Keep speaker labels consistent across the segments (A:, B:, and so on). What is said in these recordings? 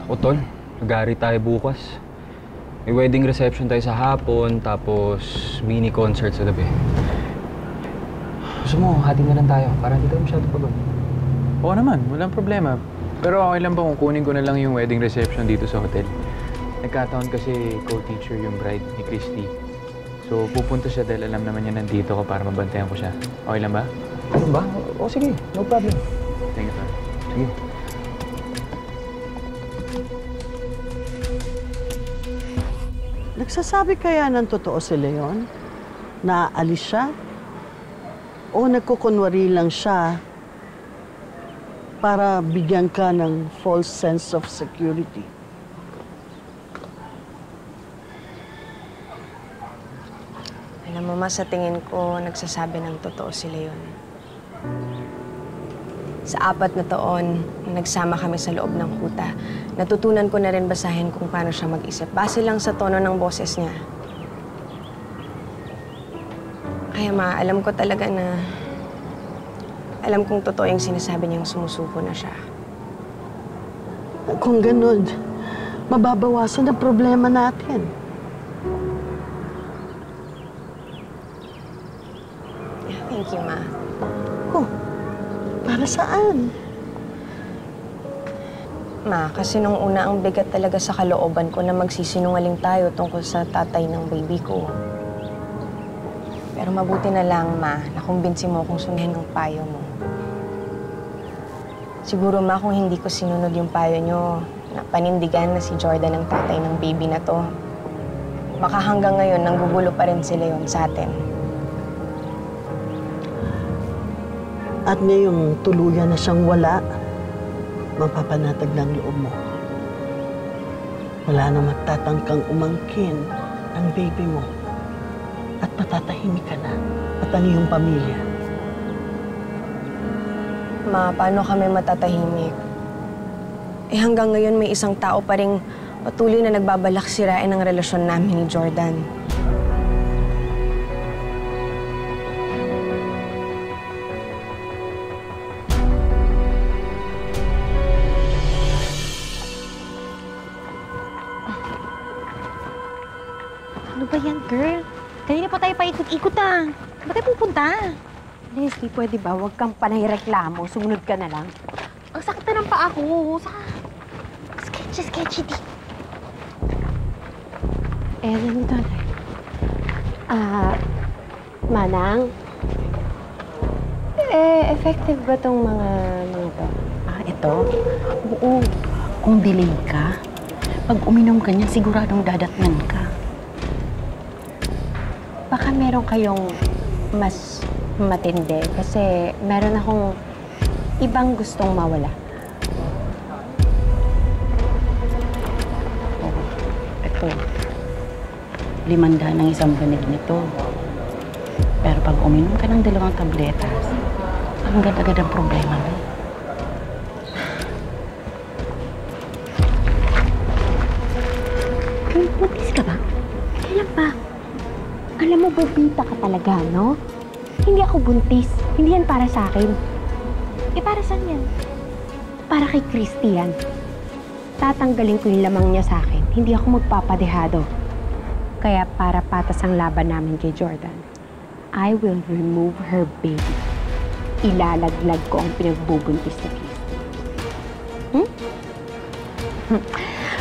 A: Ako, Tol. Nag-aari tayo bukas. May wedding reception tayo sa hapon, tapos mini concert sa gabi. Gusto mo, hati na lang tayo para hindi tayo masyado pagod.
B: Oo naman, walang problema. Pero okay lang ba kung kunin ko na lang yung wedding reception dito sa hotel? Nagkataon kasi co-teacher yung bride ni Christy. So, pupunta siya dahil alam naman niya nandito ko para mabantayan ko siya. Okay lang ba?
A: Ano ba? O sige, no problem.
B: Thank you, Tol.
A: Sige.
C: Nagsasabi kaya ng totoo si Leon? Naaalis siya? O nagkukunwari lang siya para bigyan ka ng false sense of security?
D: Alam mo, sa tingin ko, nagsasabi ng totoo si Leon. Sa 4 na taon, nagsama kami sa loob ng kuta, natutunan ko na rin basahin kung paano siya mag-isip. Base lang sa tono ng boses niya. Kaya alam ko talaga na... Alam kong totoo yung sinasabi niyang sumusuko na siya.
C: Kung ganun, mababawasan ang problema natin.
D: Thank you, Ma.
C: Oh, para saan?
D: Ma, kasi nung una ang bigat talaga sa kalooban ko na magsisinungaling tayo tungkol sa tatay ng baby ko. Pero mabuti na lang, Ma, nakumbinsi mo kung sundin ang payo mo. Siguro, Ma, kung hindi ko sinunod yung payo nyo, na panindigan na si Jordan ang tatay ng baby na to, baka hanggang ngayon nanggugulo pa rin si Leon sa atin.
C: At ngayong tuluyan na siyang wala, mapapanatag lang loob mo. Wala na magtatangkang umangkin ang baby mo. At patatahimik ka na. At ang iyong pamilya.
D: Ma, paano kami matatahimik? Hanggang ngayon may isang tao pa ring patuloy na nagbabalak sirain ang relasyon namin ni Jordan.
E: Ano ba yan, girl? Kanina pa tayo paikot-ikot ah. Ba't tayo pupunta?
F: Leslie, pwede ba? Huwag kang panay-reklamo. Sumunod ka na lang.
E: Ang sakit na ng paa ko. Sketchy.
F: Ano to? Manang? Effective ba tong mga to?
G: Ito? Oo. Kung delay ka, pag uminom ka niyan, siguradong dadatnan ka.
F: Baka meron kayong mas matindi kasi meron akong ibang gustong mawala.
G: Ito, 500 ng isang banig nito. Pero pag uminom ka ng 2 tabletas, ang agad-agad ang problema mo.
E: Buntis ka ba? Kailan pa? Alam mo, bobita ka talaga, no? Hindi ako buntis. Hindi yan para sa akin. Para saan yan? Para kay Christian. Tatanggalin ko yung lamang niya sa akin. Hindi ako magpapadehado.
F: Kaya para patas ang laban namin kay Jordan, I will remove her baby. Ilalaglag ko ang pinagbubuntis na Christy.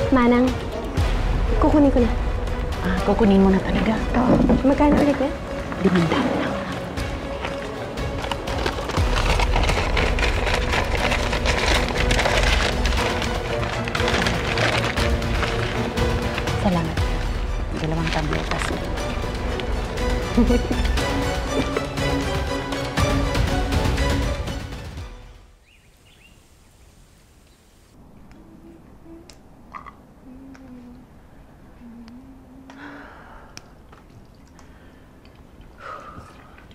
E: Manang, kukunin ko na.
G: Kukunin mo na talaga.
E: Oo. Magkano ulit yan?
G: 500 lang. Salamat. 2 tabletas.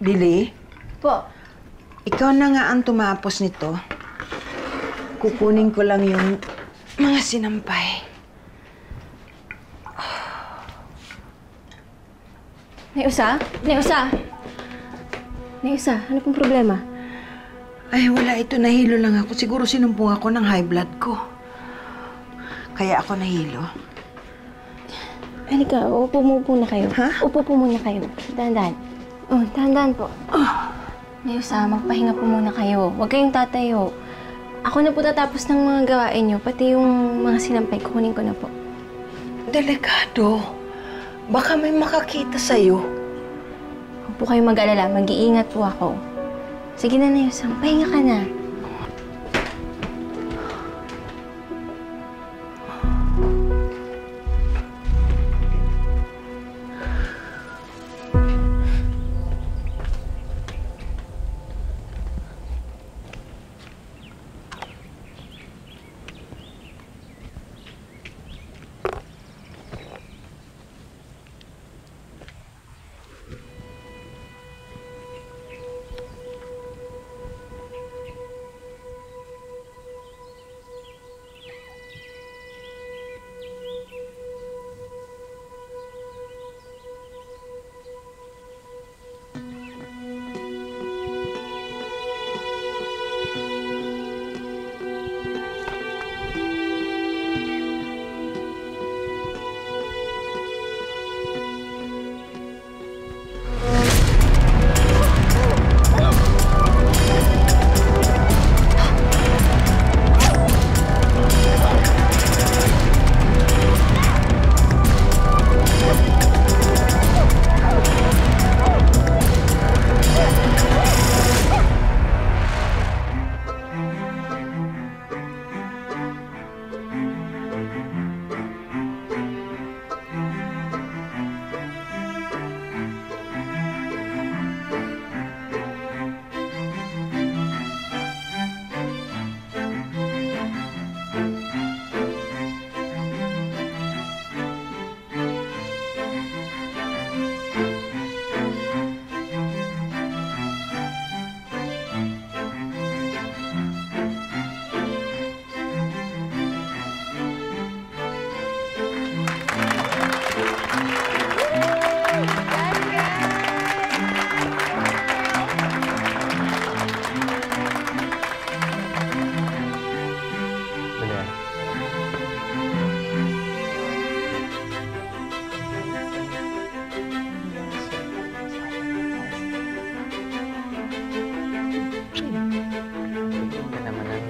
H: Lily?
E: Po.
H: Ikaw na nga ang tumapos nito. Kukunin ko lang yung mga sinampay.
E: Naiusa? Naiusa, ano pong problema?
H: Ay, wala ito. Nahilo lang ako. Siguro sinumpong ako ng high blood ko. Kaya ako nahilo.
D: Halika, upo muna kayo.
H: Ha?
D: Upo po muna kayo. Dahan-dahan. Oh, dahan-dahan po. Mayusa, magpahinga po muna kayo. Huwag kayong tatayo. Ako na po tatapos ng mga gawain niyo, pati yung mga sinampay, kukunin ko na po.
H: Delikado. Baka may makakita sa'yo.
D: Huwag po kayong mag-alala, mag-iingat po ako. Sige na, Mayusa, pahinga ka na.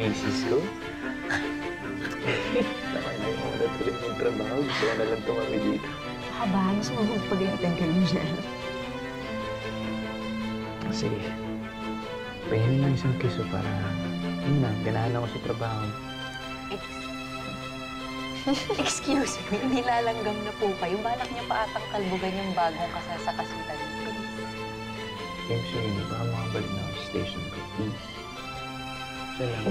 B: misis ko. Naman mo na tuloy mong trabaho. Gusto ko na lang tumami dito.
E: Aba, mas magpagalitan ka rin dyan.
B: Sige. Pahingin lang isang kiso para, yun na, ganahan ako sa trabaho.
E: Excuse me, nilalanggam na po kayo. Balak niya pa atang kalbugan yung bagong kasal sa kasutan.
B: Kim Sue, baka makabalik na ako sa station ko, please. Siya lang.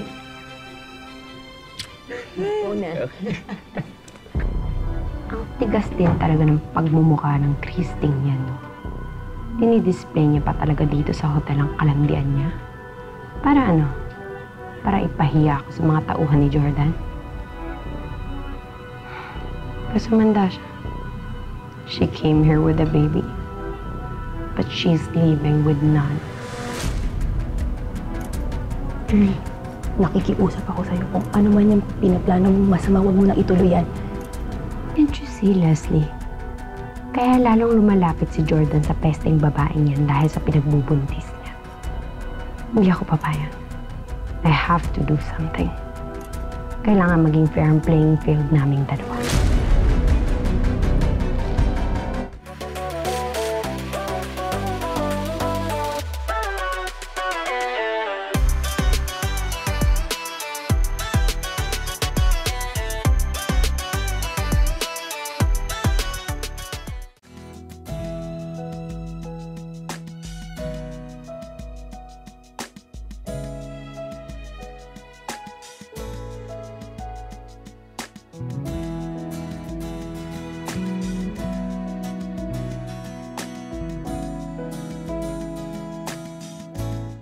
E: Una.
F: Ang tigas din talaga ng pagmumukha ng Christing niya, no? Dinidisplay niya pa talaga dito sa hotel ang kalandian niya. Para ano? Para ipahiya ako sa mga tauhan ni Jordan? Kasamanda siya. She came here with a baby. But she's leaving with none.
E: Nakikiusap ako sa'yo kung ano man yung pinaplano mong masama, huwag mo nang ituloy yan.
F: Can't you see, Leslie? Kaya lalong lumalapit si Jordan sa pesteng babaeng yan dahil sa pinagbubuntis niya. Hindi ako papayag. I have to do something. Kailangan maging fair ang playing field naming dalawa.